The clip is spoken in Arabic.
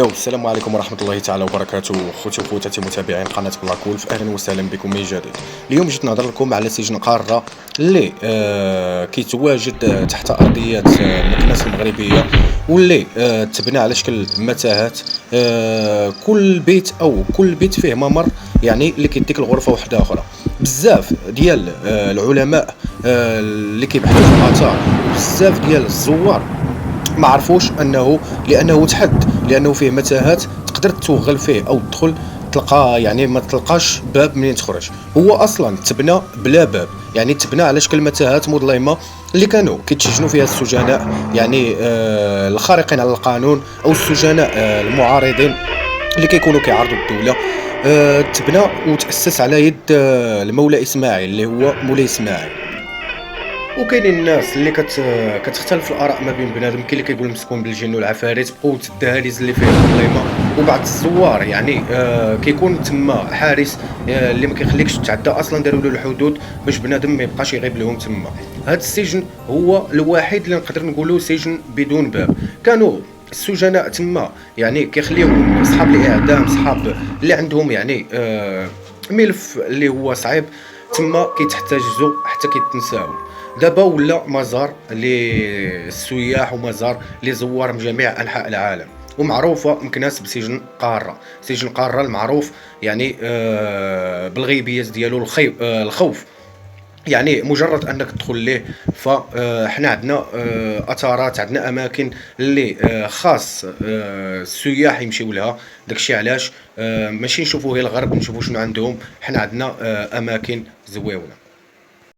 السلام عليكم ورحمة الله تعالى وبركاته. خوتي وخواتاتي متابعين قناة بلاكولف، أهلا وسهلا بكم من جديد. اليوم جيت نهضر لكم على سجن قارة اللي كيتواجد تحت أرضيات المكناس المغربية، واللي تبنى على شكل متاهات. كل بيت أو كل بيت فيه ممر، يعني اللي كيديك الغرفة واحدة أخرى. بزاف ديال العلماء اللي كيبحثوا في الآثار، وبزاف ديال الزوار ما عرفوش لانه تحد، لانه فيه متاهات تقدر توغل فيه او تدخل تلقى، يعني ما تلقاش باب منين تخرج. هو اصلا تبنى بلا باب، يعني تبنى على شكل متاهات مظلمه اللي كانوا كيتسجنوا فيها السجناء، يعني الخارقين على القانون او السجناء المعارضين اللي كيكونوا كيعارضوا الدوله. تبنى وتاسس على يد المولى اسماعيل اللي هو مولاي اسماعيل. وكاينين الناس اللي كتختلف الاراء ما بين بنادم، كاين اللي كيقول مسكون بالجن والعفاريت بقوه الدهاليز اللي فيها الظليمه. وبعض الزوار يعني كيكون تما حارس اللي ما كيخليكش تعدى، اصلا داروا له الحدود باش بنادم ما يبقاش يغيب لهم تما. هذا السجن هو الوحيد اللي نقدر نقولوا سجن بدون باب. كانوا السجناء تما يعني كيخليوهم اصحاب الاعدام، صحاب اللي عندهم يعني ملف اللي هو صعيب، تما كيتحتجزوا حتى كيتنساو. دابا ولا مزار للسياح ومزار لزوار من جميع انحاء العالم، ومعروفه مكناس بسجن قاره. سجن قاره المعروف يعني بالغيبيات ديالو، الخوف. يعني مجرد انك تدخل ليه، فاحنا عندنا اثارات، عندنا اماكن اللي خاص السياح يمشيو لها. داكشي علاش ماشي نشوفوا غير الغرب، نشوفوا شنو عندهم. حنا عندنا اماكن زويونه.